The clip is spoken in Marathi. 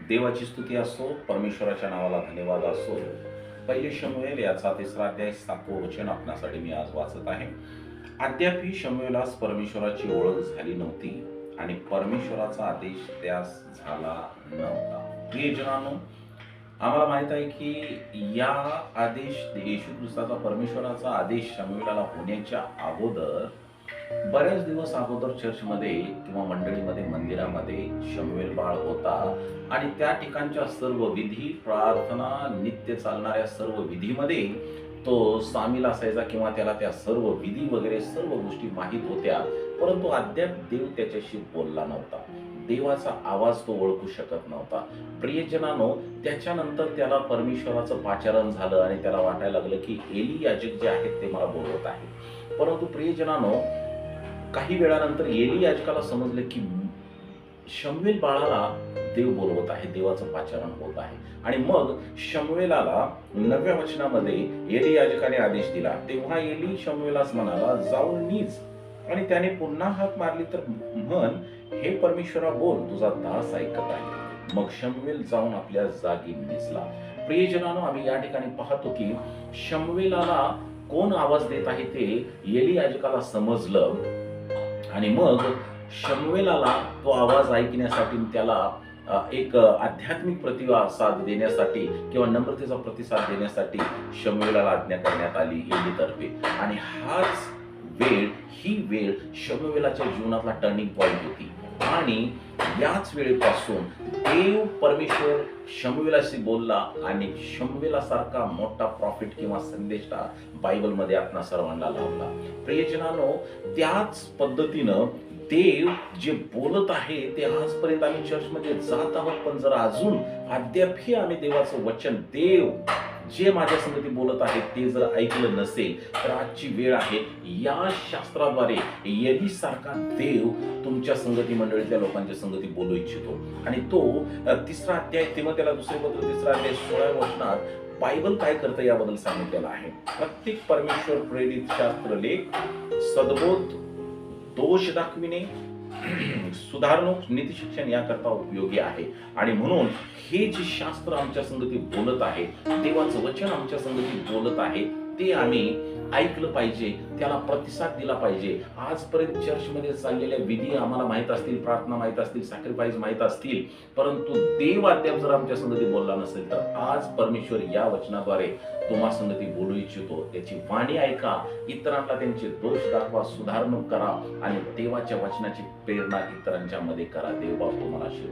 देवाची स्तुती असो, परमेश्वराच्या नावाला धन्यवाद असो. पहिले शमूएल याचा 3रा अध्याय 7वं वचन आपल्यासाठी मी आज वाचत आहे. अद्यापही शमूएलास परमेश्वराची ओळख झाली नव्हती आणि परमेश्वराचा आदेश त्यास झाला नव्हता. प्रियजनांनो, आम्हाला माहित आहे की या आदेश येशू ख्रिस्ताचा परमेश्वराचा आदेश शमूएलाला होण्याच्या अगोदर बऱ्याच दिवस अगोदर चर्चमध्ये किंवा मंडळीमध्ये मंदिरामध्ये शमूएल बाळ होता आणि त्या ठिकाणच्या सर्व विधी, प्रार्थना, नित्य चालणाऱ्या सर्व विधीमध्ये तो सामील असायचा किंवा त्याला त्या सर्व विधी वगैरे सर्व गोष्टी माहीत होत्या. परंतु अद्याप देव त्याच्याशी बोलला नव्हता. देवाचा आवाज तो ओळखू शकत नव्हता. प्रियजनांनो, त्याच्यानंतर त्याला परमेश्वराचं पाचारण झालं आणि त्याला वाटायला लागलं की एली याजक जे आहेत ते मला बोलवत आहेत. परंतु प्रियजनांनो, काही वेळानंतर एली याजकाला समजलं की शमूएल बाळाला देव बोलवत आहे, देवाचं पाचारण होत आहे. आणि मग शमूएलाला 9व्या वचनामध्ये एली याजकाने आदेश दिला. तेव्हा एली शमूएलास म्हणाला, जाऊन नीज आणि त्याने पुन्हा हाक मारली तर म्हण, हे परमेश्वरा बोल, तुझा दास ऐकत आहे. मग शमूएल जाऊन आपल्या जागी निजला. प्रियजनांनो, आम्ही या ठिकाणी पाहतो की शमूएलाला कोण आवाज देत आहे ते एली याजकाला समजलं आणि मग शमूएलाला तो आवाज ऐकण्यासाठी त्याला एक आध्यात्मिक प्रतिसाद देण्यासाठी किंवा नम्रतेचा प्रतिसाद देण्यासाठी शमूएलाला आज्ञा करण्यात आली एलीतर्फे. आणि ही वेळ शमूएलाच्या जीवनातला टर्निंग पॉइंट होती. आणि याच वेळेपासून देव परमेश्वर शमूएलाशी बोलला आणि शमूएलासारखा मोठा प्रॉफिट किंवा संदेष्टा बायबलमध्ये आपणा सर्वांना लावला. प्रियजनांनो, त्याच पद्धतीनं देव जे बोलत आहे ते आजपर्यंत आम्ही चर्चमध्ये जात आहोत, पण जर अजून अद्यापही आम्ही देवाचं वचन, देव जे माझ्या संगती बोलत आहे ते जर ऐकलं नसेल तर आजची वेळ आहे. या शास्त्राद्वारे एली सारखा देव तुमच्या संगती मंडळीतल्या लोकांच्या संगती बोलू इच्छितो. आणि तो 3रा अध्याय तीमोथेला 2 पत्र 3रा अध्याय 16व्या वचनात बायबल काय करतं याबद्दल सांगितलेलं आहे. प्रत्येक परमेश्वर प्रेरित शास्त्रलेख सद्बोध, दोष दाखविणे, सुधारणूक, नीती शिक्षण याकरता उपयोगी आहे. आणि म्हणून हे जे शास्त्र आमच्या संगती बोलत आहे, देवाचं वचन आमच्या संगती बोलत आहे, ते आम्ही ऐकलं पाहिजे, त्याला प्रतिसाद दिला पाहिजे. आजपर्यंत चर्चमध्ये चाललेल्या विधी आम्हाला माहित असतील, प्रार्थना माहित असतील, सॅक्रिफाईस माहित असतील, परंतु देव अद्याप जर आमच्या संगती बोलला नसेल तर आज परमेश्वर या वचनाद्वारे तुम्हा संगती बोलू इच्छितो. त्याची वाणी ऐका, इतरांना त्यांचे दोष दाखवा, सुधारणूक करा आणि देवाच्या वचनाची प्रेरणा इतरांच्या मध्ये करा. देव बाप तुम्हाला आशीर्वाद